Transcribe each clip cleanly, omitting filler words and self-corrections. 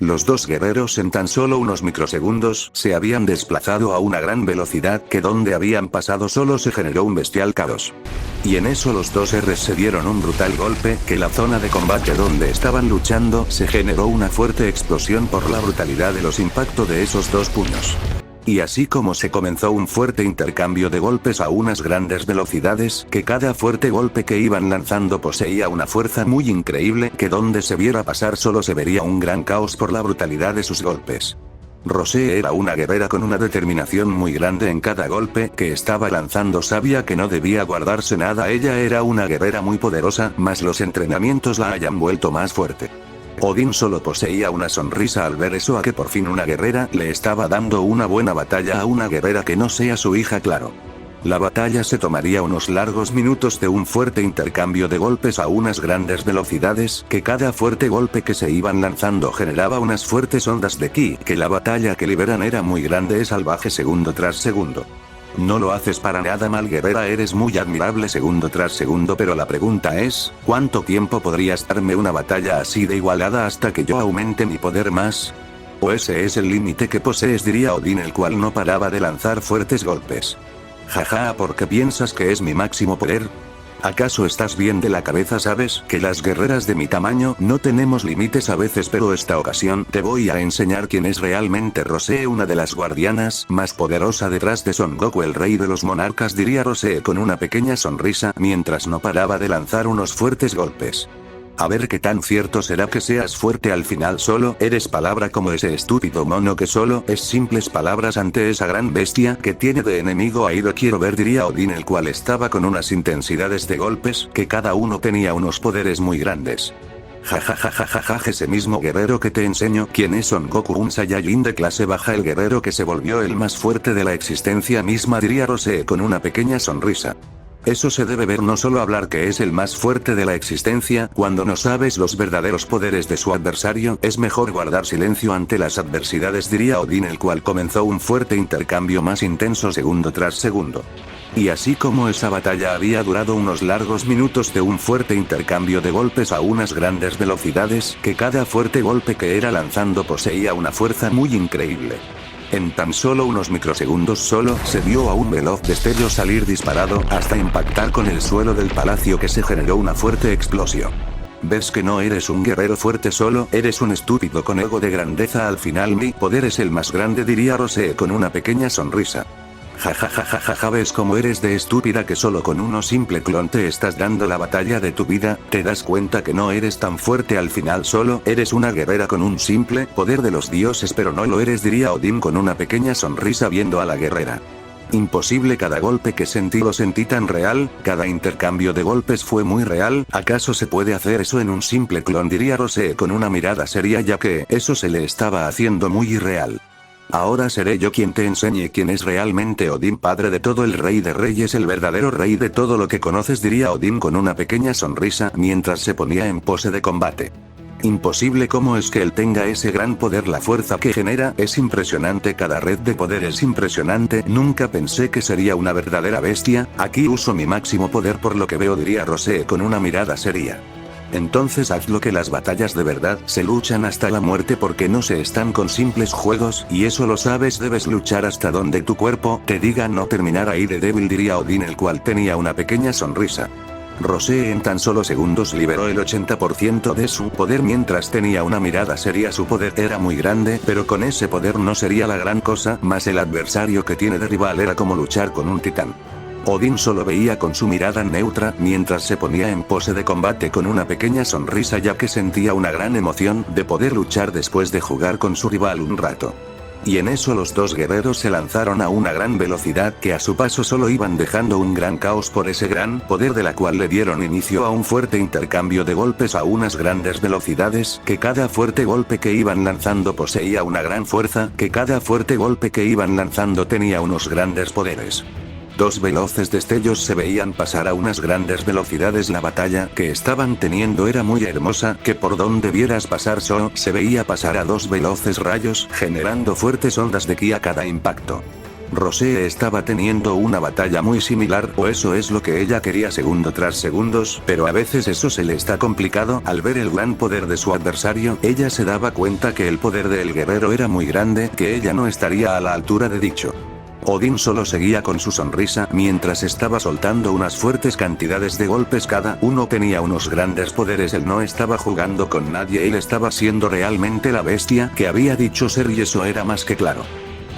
Los dos guerreros en tan solo unos microsegundos se habían desplazado a una gran velocidad que donde habían pasado solo se generó un bestial caos. Y en eso los dos Rs se dieron un brutal golpe que la zona de combate donde estaban luchando se generó una fuerte explosión por la brutalidad de los impactos de esos dos puños. Y así como se comenzó un fuerte intercambio de golpes a unas grandes velocidades, que cada fuerte golpe que iban lanzando poseía una fuerza muy increíble que donde se viera pasar solo se vería un gran caos por la brutalidad de sus golpes. Rosé era una guerrera con una determinación muy grande en cada golpe que estaba lanzando, sabía que no debía guardarse nada, ella era una guerrera muy poderosa, mas los entrenamientos la hayan vuelto más fuerte. Odín solo poseía una sonrisa al ver eso, a que por fin una guerrera le estaba dando una buena batalla a una guerrera que no sea su hija, claro. La batalla se tomaría unos largos minutos de un fuerte intercambio de golpes a unas grandes velocidades, que cada fuerte golpe que se iban lanzando generaba unas fuertes ondas de ki, que la batalla que liberan era muy grande y salvaje segundo tras segundo. No lo haces para nada mal, guerrera, eres muy admirable segundo tras segundo, pero la pregunta es, ¿cuánto tiempo podrías darme una batalla así de igualada hasta que yo aumente mi poder más? ¿O ese es el límite que posees?, diría Odín, el cual no paraba de lanzar fuertes golpes. Jaja, ¿por qué piensas que es mi máximo poder? ¿Acaso estás bien de la cabeza? Sabes que las guerreras de mi tamaño no tenemos límites a veces, pero esta ocasión te voy a enseñar quién es realmente Rosé, una de las guardianas más poderosa detrás de Son Goku, el rey de los monarcas, diría Rosé con una pequeña sonrisa mientras no paraba de lanzar unos fuertes golpes. A ver qué tan cierto será que seas fuerte al final, solo eres palabra como ese estúpido mono que solo es simples palabras ante esa gran bestia que tiene de enemigo a Ido. Quiero ver, diría Odín, el cual estaba con unas intensidades de golpes que cada uno tenía unos poderes muy grandes. Jajajajaja, ese mismo guerrero que te enseño quién es Son Goku, un Saiyajin de clase baja, el guerrero que se volvió el más fuerte de la existencia misma, diría Rosé con una pequeña sonrisa. Eso se debe ver, no solo hablar que es el más fuerte de la existencia, cuando no sabes los verdaderos poderes de su adversario, es mejor guardar silencio ante las adversidades, diría Odín, el cual comenzó un fuerte intercambio más intenso segundo tras segundo. Y así como esa batalla había durado unos largos minutos de un fuerte intercambio de golpes a unas grandes velocidades, que cada fuerte golpe que era lanzando poseía una fuerza muy increíble. En tan solo unos microsegundos solo se vio a un veloz destello salir disparado hasta impactar con el suelo del palacio, que se generó una fuerte explosión. ¿Ves que no eres un guerrero fuerte, solo eres un estúpido con ego de grandeza? Al final mi poder es el más grande, diría Rosé con una pequeña sonrisa. Jajajajaja, ¿ves cómo eres de estúpida que solo con uno simple clon te estás dando la batalla de tu vida? ¿Te das cuenta que no eres tan fuerte al final? Solo eres una guerrera con un simple poder de los dioses, pero no lo eres, diría Odín con una pequeña sonrisa viendo a la guerrera. Imposible, cada golpe que sentí lo sentí tan real, cada intercambio de golpes fue muy real. ¿Acaso se puede hacer eso en un simple clon?, diría Rosé con una mirada seria, ya que eso se le estaba haciendo muy irreal. Ahora seré yo quien te enseñe quién es realmente Odín, padre de todo, el rey de reyes, el verdadero rey de todo lo que conoces, diría Odín con una pequeña sonrisa mientras se ponía en pose de combate. Imposible, ¿cómo es que él tenga ese gran poder? La fuerza que genera es impresionante, cada red de poder es impresionante, nunca pensé que sería una verdadera bestia. Aquí uso mi máximo poder por lo que veo, diría Rosé con una mirada seria. Entonces hazlo, que las batallas de verdad se luchan hasta la muerte, porque no se están con simples juegos, y eso lo sabes, debes luchar hasta donde tu cuerpo te diga no terminar ahí de débil, diría Odín, el cual tenía una pequeña sonrisa. Rosé en tan solo segundos liberó el 80% de su poder mientras tenía una mirada seria. Su poder era muy grande, pero con ese poder no sería la gran cosa, más el adversario que tiene de rival era como luchar con un titán. Odín solo veía con su mirada neutra mientras se ponía en pose de combate con una pequeña sonrisa, ya que sentía una gran emoción de poder luchar después de jugar con su rival un rato. Y en eso los dos guerreros se lanzaron a una gran velocidad que a su paso solo iban dejando un gran caos por ese gran poder, de la cual le dieron inicio a un fuerte intercambio de golpes a unas grandes velocidades, que cada fuerte golpe que iban lanzando poseía una gran fuerza, que cada fuerte golpe que iban lanzando tenía unos grandes poderes. Dos veloces destellos se veían pasar a unas grandes velocidades. La batalla que estaban teniendo era muy hermosa, que por donde vieras pasar solo se veía pasar a dos veloces rayos, generando fuertes ondas de ki a cada impacto. Rosé estaba teniendo una batalla muy similar, o eso es lo que ella quería segundo tras segundos, pero a veces eso se le está complicado. Al ver el gran poder de su adversario, ella se daba cuenta que el poder del guerrero era muy grande, que ella no estaría a la altura de dicho. Odín solo seguía con su sonrisa, mientras estaba soltando unas fuertes cantidades de golpes, cada uno tenía unos grandes poderes, él no estaba jugando con nadie, él estaba siendo realmente la bestia que había dicho ser y eso era más que claro.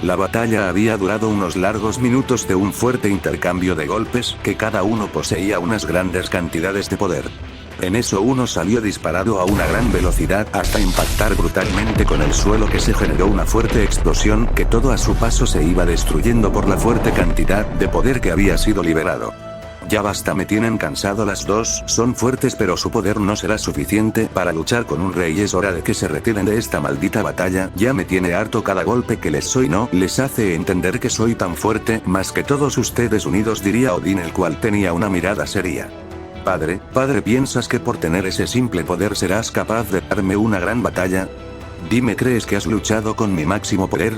La batalla había durado unos largos minutos de un fuerte intercambio de golpes, que cada uno poseía unas grandes cantidades de poder. En eso uno salió disparado a una gran velocidad hasta impactar brutalmente con el suelo, que se generó una fuerte explosión que todo a su paso se iba destruyendo por la fuerte cantidad de poder que había sido liberado. Ya basta, me tienen cansado las dos, son fuertes pero su poder no será suficiente para luchar con un rey, es hora de que se retiren de esta maldita batalla, ya me tiene harto cada golpe que les soy, no les hace entender que soy tan fuerte, más que todos ustedes unidos, diría Odín, el cual tenía una mirada seria. Padre, ¿piensas que por tener ese simple poder serás capaz de darme una gran batalla? Dime, ¿crees que has luchado con mi máximo poder?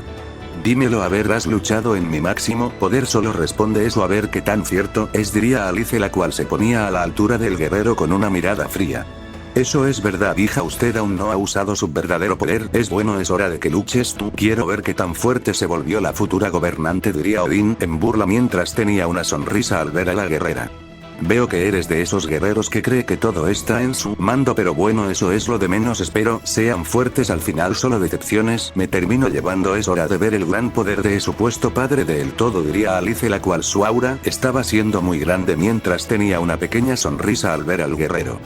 Dímelo, a ver, ¿has luchado en mi máximo poder? Solo responde eso, a ver qué tan cierto es, diría Alice, la cual se ponía a la altura del guerrero con una mirada fría. Eso es verdad, hija, usted aún no ha usado su verdadero poder, es bueno, es hora de que luches tú, quiero ver qué tan fuerte se volvió la futura gobernante, diría Odín en burla mientras tenía una sonrisa al ver a la guerrera. Veo que eres de esos guerreros que cree que todo está en su mando, pero bueno, eso es lo de menos, espero sean fuertes al final, solo decepciones me termino llevando, es hora de ver el gran poder de su supuesto padre del todo, diría Alice, la cual su aura estaba siendo muy grande mientras tenía una pequeña sonrisa al ver al guerrero.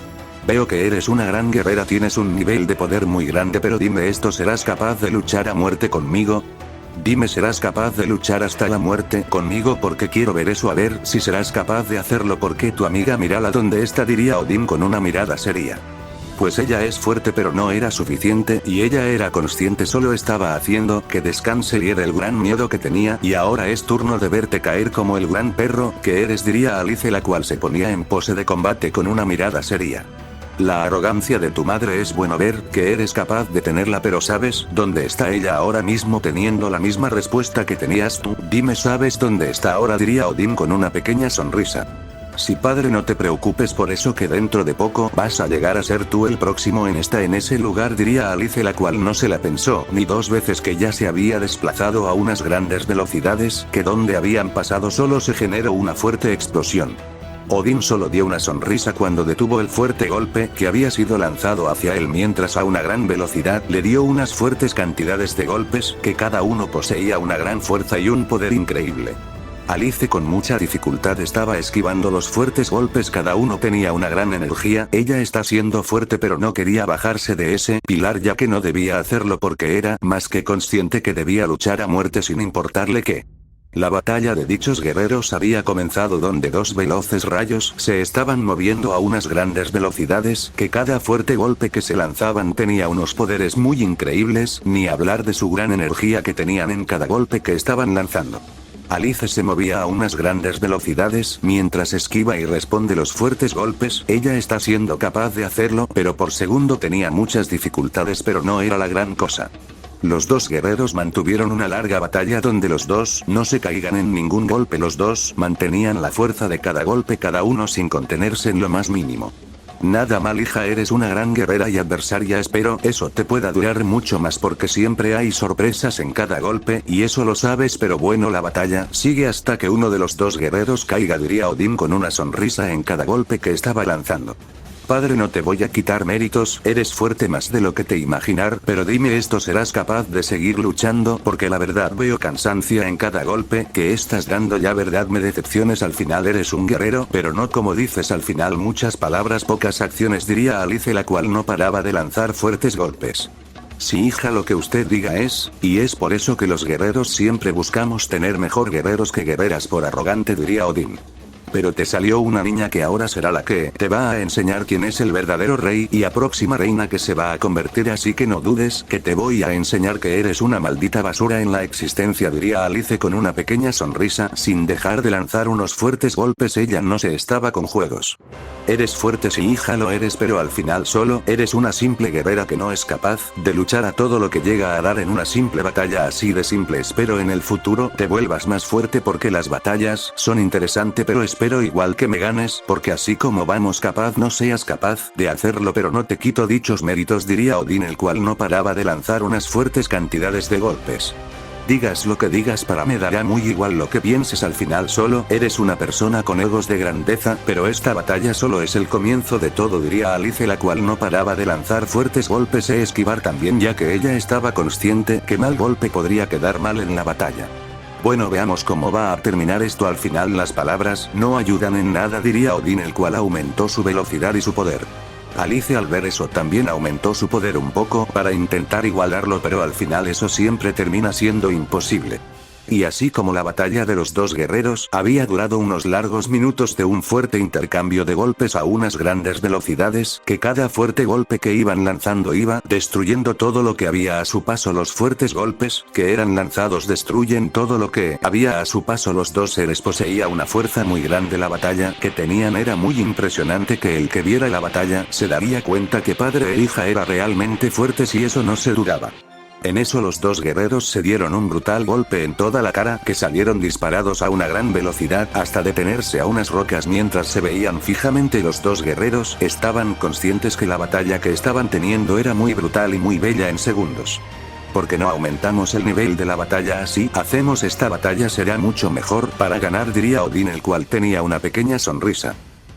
Veo que eres una gran guerrera, tienes un nivel de poder muy grande, pero dime esto, ¿serás capaz de luchar a muerte conmigo? Dime, ¿serás capaz de luchar hasta la muerte conmigo? Porque quiero ver eso, a ver si serás capaz de hacerlo, porque tu amiga, mírala donde está, diría Odín con una mirada seria. Pues ella es fuerte pero no era suficiente, y ella era consciente, solo estaba haciendo que descanse y era el gran miedo que tenía, y ahora es turno de verte caer como el gran perro que eres, diría Alice, la cual se ponía en pose de combate con una mirada seria. La arrogancia de tu madre es bueno ver que eres capaz de tenerla, pero ¿sabes dónde está ella ahora mismo? Teniendo la misma respuesta que tenías tú. Dime, ¿sabes dónde está ahora? Diría Odín con una pequeña sonrisa. Sí, padre, no te preocupes por eso, que dentro de poco vas a llegar a ser tú el próximo en ese lugar, diría Alice, la cual no se la pensó ni dos veces, que ya se había desplazado a unas grandes velocidades, que donde habían pasado solo se generó una fuerte explosión. Odín solo dio una sonrisa cuando detuvo el fuerte golpe que había sido lanzado hacia él, mientras a una gran velocidad le dio unas fuertes cantidades de golpes, que cada uno poseía una gran fuerza y un poder increíble. Alice con mucha dificultad estaba esquivando los fuertes golpes, cada uno tenía una gran energía, ella está siendo fuerte pero no quería bajarse de ese pilar, ya que no debía hacerlo porque era más que consciente que debía luchar a muerte sin importarle qué. La batalla de dichos guerreros había comenzado, donde dos veloces rayos se estaban moviendo a unas grandes velocidades, que cada fuerte golpe que se lanzaban tenía unos poderes muy increíbles, ni hablar de su gran energía que tenían en cada golpe que estaban lanzando. Alice se movía a unas grandes velocidades mientras esquiva y responde los fuertes golpes, ella está siendo capaz de hacerlo, pero por segundo tenía muchas dificultades, pero no era la gran cosa. Los dos guerreros mantuvieron una larga batalla donde los dos no se caigan en ningún golpe, los dos mantenían la fuerza de cada golpe, cada uno sin contenerse en lo más mínimo. Nada mal, hija, eres una gran guerrera y adversaria, espero eso te pueda durar mucho más porque siempre hay sorpresas en cada golpe y eso lo sabes, pero bueno, la batalla sigue hasta que uno de los dos guerreros caiga, diría Odín con una sonrisa en cada golpe que estaba lanzando. Padre, no te voy a quitar méritos, eres fuerte más de lo que te imaginar, pero dime esto, ¿serás capaz de seguir luchando? Porque la verdad veo cansancio en cada golpe que estás dando, ya verdad me decepciones, al final eres un guerrero, pero no como dices, al final muchas palabras, pocas acciones, diría Alice, la cual no paraba de lanzar fuertes golpes. Sí, hija, lo que usted diga y es por eso que los guerreros siempre buscamos tener mejor guerreros que guerreras, por arrogante, diría Odín. Pero te salió una niña que ahora será la que te va a enseñar quién es el verdadero rey y a próxima reina que se va a convertir, así que no dudes que te voy a enseñar que eres una maldita basura en la existencia, diría Alice con una pequeña sonrisa, sin dejar de lanzar unos fuertes golpes. Ella no se estaba con juegos. Eres fuerte, sí hija, lo eres, pero al final solo eres una simple guerrera que no es capaz de luchar a todo lo que llega a dar en una simple batalla así de simple. Espero en el futuro te vuelvas más fuerte porque las batallas son interesantes, pero espero igual que me ganes, porque así como vamos capaz no seas capaz de hacerlo, pero no te quito dichos méritos, diría Odín, el cual no paraba de lanzar unas fuertes cantidades de golpes. Digas lo que digas, para me dará muy igual lo que pienses, al final solo eres una persona con egos de grandeza, pero esta batalla solo es el comienzo de todo, diría Alice, la cual no paraba de lanzar fuertes golpes e esquivar también, ya que ella estaba consciente que mal golpe podría quedar mal en la batalla. Bueno, veamos cómo va a terminar esto. Al final las palabras no ayudan en nada, diría Odín, el cual aumentó su velocidad y su poder. Alice al ver eso también aumentó su poder un poco para intentar igualarlo, pero al final eso siempre termina siendo imposible. Y así como la batalla de los dos guerreros había durado unos largos minutos de un fuerte intercambio de golpes a unas grandes velocidades, que cada fuerte golpe que iban lanzando iba destruyendo todo lo que había a su paso. Los fuertes golpes que eran lanzados destruyen todo lo que había a su paso. Los dos seres poseía una fuerza muy grande. La batalla que tenían era muy impresionante, que el que viera la batalla se daría cuenta que padre e hija era realmente fuertes y eso no se dudaba. En eso los dos guerreros se dieron un brutal golpe en toda la cara, que salieron disparados a una gran velocidad hasta detenerse a unas rocas. Mientras se veían fijamente, los dos guerreros estaban conscientes que la batalla que estaban teniendo era muy brutal y muy bella en segundos. ¿Por qué no aumentamos el nivel de la batalla? Así hacemos esta batalla será mucho mejor para ganar, diría Odín, el cual tenía una pequeña sonrisa.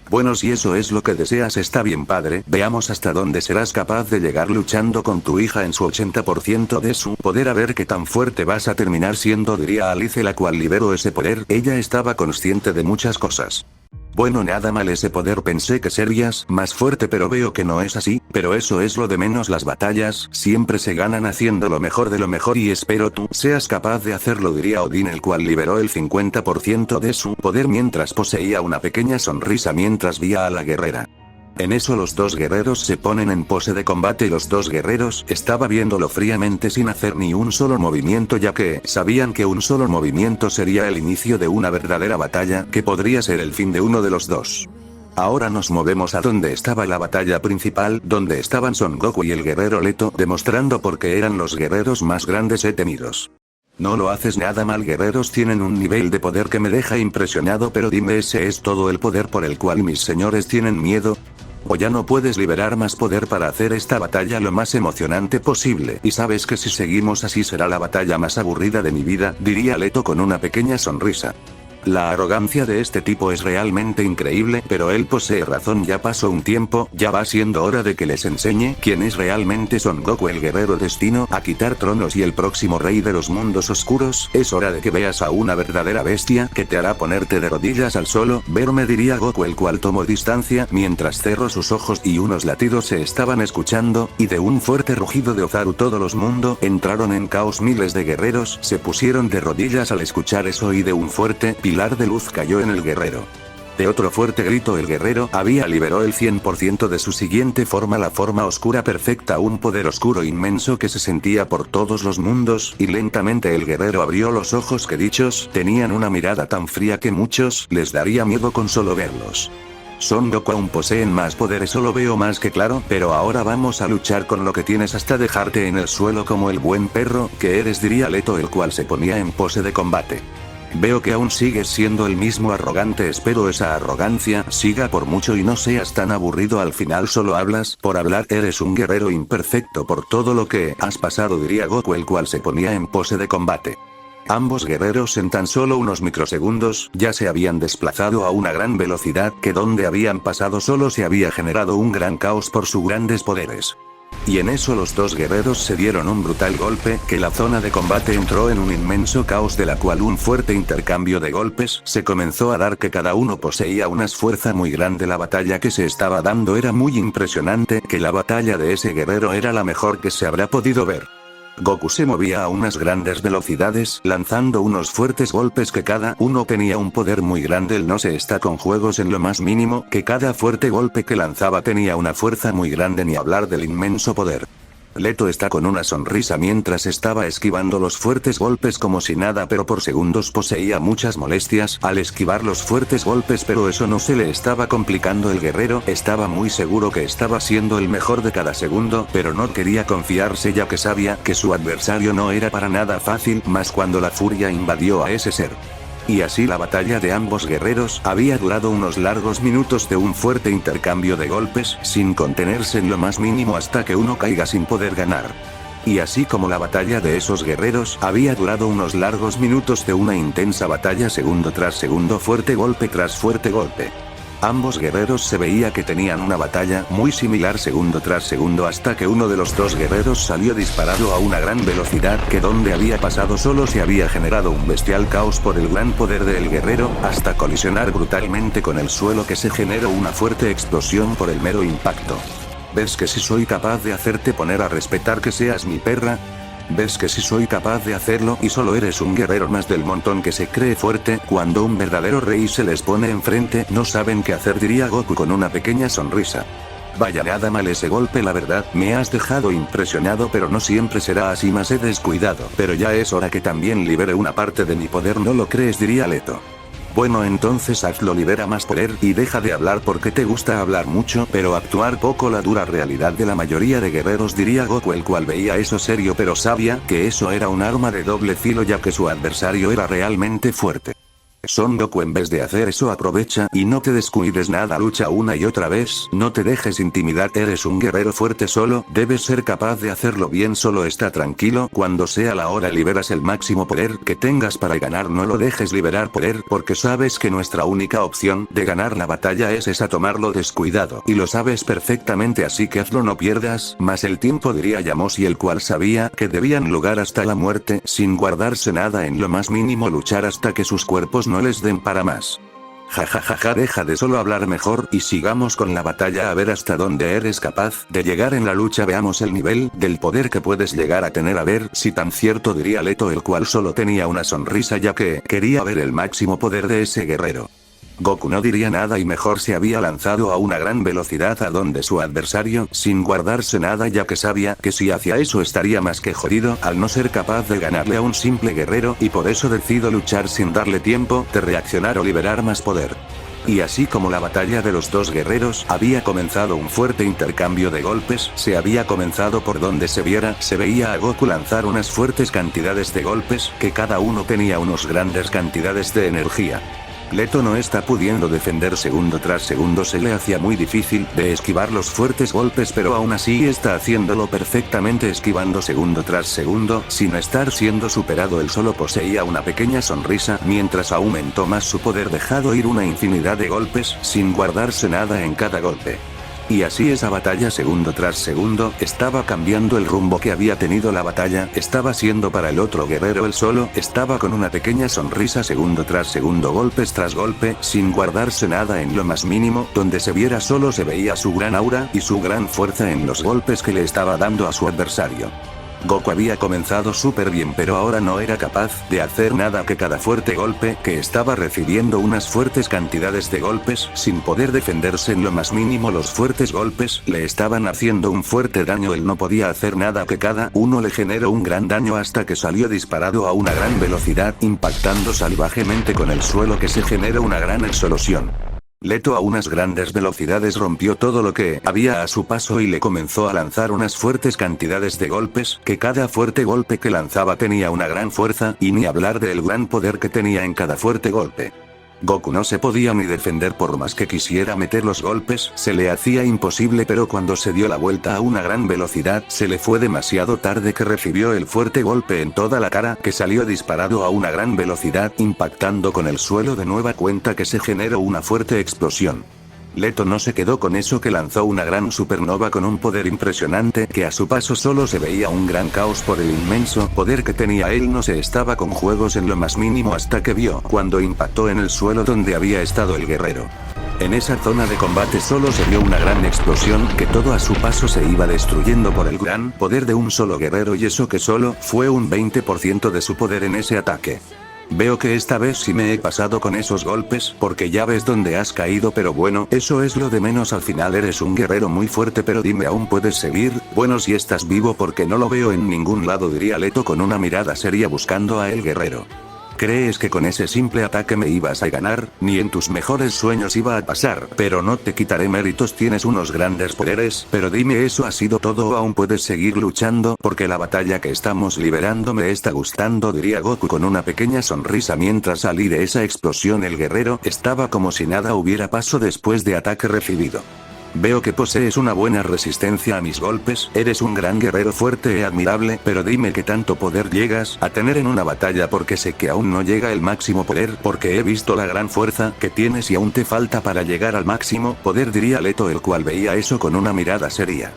Bueno, si eso es lo que deseas está bien, padre, veamos hasta dónde serás capaz de llegar luchando con tu hija en su 80% de su poder, a ver qué tan fuerte vas a terminar siendo, diría Alice, la cual liberó ese poder. Ella estaba consciente de muchas cosas. Bueno, nada mal ese poder, pensé que serías más fuerte, pero veo que no es así, pero eso es lo de menos. Las batallas siempre se ganan haciendo lo mejor de lo mejor y espero tú seas capaz de hacerlo, diría Odín, el cual liberó el 50% de su poder mientras poseía una pequeña sonrisa mientras veía a la guerrera. En eso los dos guerreros se ponen en pose de combate. Los dos guerreros estaba viéndolo fríamente sin hacer ni un solo movimiento, ya que sabían que un solo movimiento sería el inicio de una verdadera batalla que podría ser el fin de uno de los dos. Ahora nos movemos a donde estaba la batalla principal, donde estaban Son Goku y el guerrero Leto, demostrando por qué eran los guerreros más grandes y temidos. No lo haces nada mal, guerreros tienen un nivel de poder que me deja impresionado, pero dime, ¿ese es todo el poder por el cual mis señores tienen miedo? ¿O ya no puedes liberar más poder para hacer esta batalla lo más emocionante posible? Y sabes que si seguimos así será la batalla más aburrida de mi vida, diría Leto con una pequeña sonrisa. La arrogancia de este tipo es realmente increíble, pero él posee razón. Ya pasó un tiempo, ya va siendo hora de que les enseñe quién es realmente Son Goku, el guerrero destino a quitar tronos y el próximo rey de los mundos oscuros. Es hora de que veas a una verdadera bestia que te hará ponerte de rodillas al solo verme, diría Goku, el cual tomó distancia mientras cerró sus ojos y unos latidos se estaban escuchando, y de un fuerte rugido de Ozaru todos los mundos entraron en caos. Miles de guerreros se pusieron de rodillas al escuchar eso y de un fuerte pilar de luz cayó en el guerrero. De otro fuerte grito el guerrero había liberó el 100% de su siguiente forma, la forma oscura perfecta, un poder oscuro inmenso que se sentía por todos los mundos, y lentamente el guerrero abrió los ojos que dichos tenían una mirada tan fría que muchos les daría miedo con solo verlos. Son Goku aún poseen más poder, eso lo veo más que claro, pero ahora vamos a luchar con lo que tienes hasta dejarte en el suelo como el buen perro que eres, diría Leto, el cual se ponía en pose de combate. Veo que aún sigues siendo el mismo arrogante, espero esa arrogancia siga por mucho y no seas tan aburrido. Al final solo hablas por hablar, eres un guerrero imperfecto por todo lo que has pasado, diría Goku, el cual se ponía en pose de combate. Ambos guerreros en tan solo unos microsegundos ya se habían desplazado a una gran velocidad, que donde habían pasado solo se había generado un gran caos por sus grandes poderes. Y en eso los dos guerreros se dieron un brutal golpe, que la zona de combate entró en un inmenso caos, de la cual un fuerte intercambio de golpes se comenzó a dar, que cada uno poseía una fuerza muy grande. La batalla que se estaba dando era muy impresionante, que la batalla de ese guerrero era la mejor que se habrá podido ver. Goku se movía a unas grandes velocidades, lanzando unos fuertes golpes que cada uno tenía un poder muy grande. Él no se está con juegos en lo más mínimo, que cada fuerte golpe que lanzaba tenía una fuerza muy grande, ni hablar del inmenso poder. Leto está con una sonrisa mientras estaba esquivando los fuertes golpes como si nada, pero por segundos poseía muchas molestias al esquivar los fuertes golpes, pero eso no se le estaba complicando. El guerrero estaba muy seguro que estaba siendo el mejor de cada segundo, pero no quería confiarse ya que sabía que su adversario no era para nada fácil, más cuando la furia invadió a ese ser. Y así la batalla de ambos guerreros había durado unos largos minutos de un fuerte intercambio de golpes, sin contenerse en lo más mínimo hasta que uno caiga sin poder ganar. Y así como la batalla de esos guerreros había durado unos largos minutos de una intensa batalla, segundo tras segundo, fuerte golpe tras fuerte golpe. Ambos guerreros se veía que tenían una batalla muy similar segundo tras segundo, hasta que uno de los dos guerreros salió disparado a una gran velocidad, que donde había pasado solo se había generado un bestial caos por el gran poder del guerrero, hasta colisionar brutalmente con el suelo, que se generó una fuerte explosión por el mero impacto. ¿Ves que si soy capaz de hacerte poner a respetar que seas mi perra? ¿Ves que si soy capaz de hacerlo y solo eres un guerrero más del montón que se cree fuerte? Cuando un verdadero rey se les pone enfrente, no saben qué hacer, diría Goku con una pequeña sonrisa. Vaya, nada mal ese golpe, la verdad, me has dejado impresionado, pero no siempre será así, más he descuidado. Pero ya es hora que también libere una parte de mi poder, ¿no lo crees?, diría Leto. Bueno, entonces hazlo, libera más poder y deja de hablar porque te gusta hablar mucho, pero actuar poco. La dura realidad de la mayoría de guerreros, diría Goku, el cual veía eso serio pero sabía que eso era un arma de doble filo ya que su adversario era realmente fuerte. Son Goku, en vez de hacer eso aprovecha y no te descuides nada, lucha una y otra vez, no te dejes intimidar, eres un guerrero fuerte, solo debes ser capaz de hacerlo bien, solo está tranquilo, cuando sea la hora liberas el máximo poder que tengas para ganar, no lo dejes liberar poder porque sabes que nuestra única opción de ganar la batalla es esa, tomarlo descuidado, y lo sabes perfectamente, así que hazlo, no pierdas más el tiempo, diría Yamoshi, el cual sabía que debían luchar hasta la muerte, sin guardarse nada en lo más mínimo, luchar hasta que sus cuerpos no les den para más. Jajajaja, deja de solo hablar mejor y sigamos con la batalla, a ver hasta dónde eres capaz de llegar en la lucha, veamos el nivel del poder que puedes llegar a tener, a ver si tan cierto, diría Leto, el cual solo tenía una sonrisa ya que quería ver el máximo poder de ese guerrero. Goku no diría nada y mejor se había lanzado a una gran velocidad a donde su adversario, sin guardarse nada ya que sabía que si hacía eso estaría más que jodido al no ser capaz de ganarle a un simple guerrero, y por eso decido luchar sin darle tiempo de reaccionar o liberar más poder. Y así como la batalla de los dos guerreros había comenzado un fuerte intercambio de golpes, se había comenzado por donde se viera, se veía a Goku lanzar unas fuertes cantidades de golpes, que cada uno tenía unos grandes cantidades de energía. Leto no está pudiendo defender, segundo tras segundo se le hacía muy difícil de esquivar los fuertes golpes, pero aún así está haciéndolo perfectamente, esquivando segundo tras segundo, sin estar siendo superado. Él solo poseía una pequeña sonrisa mientras aumentó más su poder, dejando ir una infinidad de golpes, sin guardarse nada en cada golpe. Y así esa batalla segundo tras segundo estaba cambiando el rumbo que había tenido la batalla, estaba siendo para el otro guerrero, él solo estaba con una pequeña sonrisa segundo tras segundo, golpes tras golpe, sin guardarse nada en lo más mínimo, donde se viera solo se veía su gran aura y su gran fuerza en los golpes que le estaba dando a su adversario. Goku había comenzado súper bien, pero ahora no era capaz de hacer nada, que cada fuerte golpe que estaba recibiendo unas fuertes cantidades de golpes, sin poder defenderse en lo más mínimo. Los fuertes golpes le estaban haciendo un fuerte daño, él no podía hacer nada, que cada uno le generó un gran daño hasta que salió disparado a una gran velocidad, impactando salvajemente con el suelo, que se generó una gran explosión. Leto a unas grandes velocidades rompió todo lo que había a su paso y le comenzó a lanzar unas fuertes cantidades de golpes, que cada fuerte golpe que lanzaba tenía una gran fuerza, y ni hablar del gran poder que tenía en cada fuerte golpe. Goku no se podía ni defender, por más que quisiera meter los golpes, se le hacía imposible, pero cuando se dio la vuelta a una gran velocidad, se le fue demasiado tarde, que recibió el fuerte golpe en toda la cara, que salió disparado a una gran velocidad, impactando con el suelo de nueva cuenta, que se generó una fuerte explosión. Leto no se quedó con eso, que lanzó una gran supernova con un poder impresionante, que a su paso solo se veía un gran caos por el inmenso poder que tenía. Él no se estaba con juegos en lo más mínimo hasta que vio cuando impactó en el suelo donde había estado el guerrero. En esa zona de combate solo se vio una gran explosión que todo a su paso se iba destruyendo por el gran poder de un solo guerrero, y eso que solo fue un 20% de su poder en ese ataque. Veo que esta vez sí me he pasado con esos golpes, porque ya ves dónde has caído, pero bueno, eso es lo de menos. Al final eres un guerrero muy fuerte, pero dime, ¿aún puedes seguir? Bueno, si estás vivo, porque no lo veo en ningún lado, diría Leto con una mirada seria buscando a el guerrero. ¿Crees que con ese simple ataque me ibas a ganar? Ni en tus mejores sueños iba a pasar, pero no te quitaré méritos, tienes unos grandes poderes, pero dime, ¿eso ha sido todo o aún puedes seguir luchando? Porque la batalla que estamos liberando me está gustando, diría Goku con una pequeña sonrisa mientras salí de esa explosión. El guerrero estaba como si nada hubiera pasado después de ataque recibido. Veo que posees una buena resistencia a mis golpes, eres un gran guerrero fuerte e admirable, pero dime qué tanto poder llegas a tener en una batalla, porque sé que aún no llega el máximo poder, porque he visto la gran fuerza que tienes y aún te falta para llegar al máximo poder, diría Leto, el cual veía eso con una mirada seria.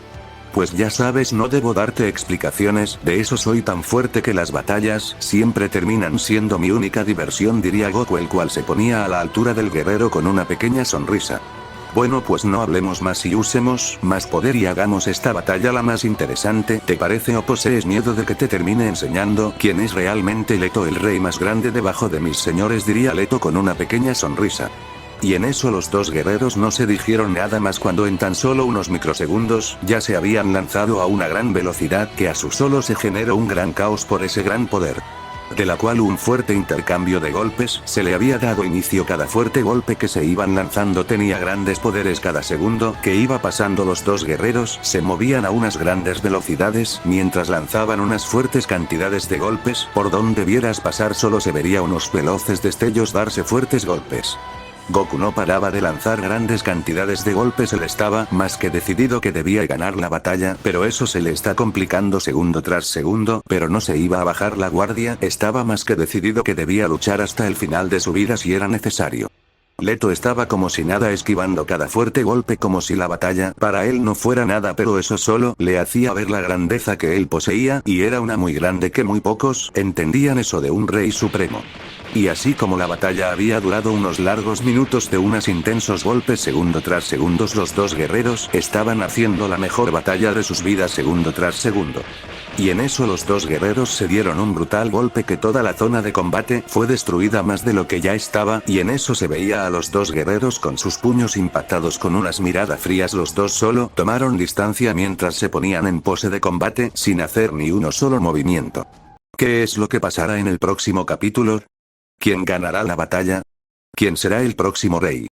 Pues ya sabes, no debo darte explicaciones, de eso soy tan fuerte que las batallas siempre terminan siendo mi única diversión, diría Goku, el cual se ponía a la altura del guerrero con una pequeña sonrisa. Bueno, pues no hablemos más y usemos más poder y hagamos esta batalla la más interesante, ¿te parece? ¿O posees miedo de que te termine enseñando quién es realmente Leto, el rey más grande debajo de mis señores?, diría Leto con una pequeña sonrisa. Y en eso los dos guerreros no se dijeron nada más cuando en tan solo unos microsegundos ya se habían lanzado a una gran velocidad que a su solo se generó un gran caos por ese gran poder, de la cual un fuerte intercambio de golpes se le había dado inicio. Cada fuerte golpe que se iban lanzando tenía grandes poderes. Cada segundo que iba pasando los dos guerreros se movían a unas grandes velocidades mientras lanzaban unas fuertes cantidades de golpes. Por donde vieras pasar solo se vería unos veloces destellos darse fuertes golpes. Goku no paraba de lanzar grandes cantidades de golpes, él estaba más que decidido que debía ganar la batalla, pero eso se le está complicando segundo tras segundo, pero no se iba a bajar la guardia, estaba más que decidido que debía luchar hasta el final de su vida si era necesario. Leto estaba como si nada, esquivando cada fuerte golpe como si la batalla para él no fuera nada, pero eso solo le hacía ver la grandeza que él poseía, y era una muy grande que muy pocos entendían eso de un rey supremo. Y así como la batalla había durado unos largos minutos de unos intensos golpes segundo tras segundo, los dos guerreros estaban haciendo la mejor batalla de sus vidas segundo tras segundo. Y en eso los dos guerreros se dieron un brutal golpe que toda la zona de combate fue destruida más de lo que ya estaba, y en eso se veía a los dos guerreros con sus puños impactados con unas miradas frías. Los dos solo tomaron distancia mientras se ponían en pose de combate sin hacer ni uno solo movimiento. ¿Qué es lo que pasará en el próximo capítulo? ¿Quién ganará la batalla? ¿Quién será el próximo rey?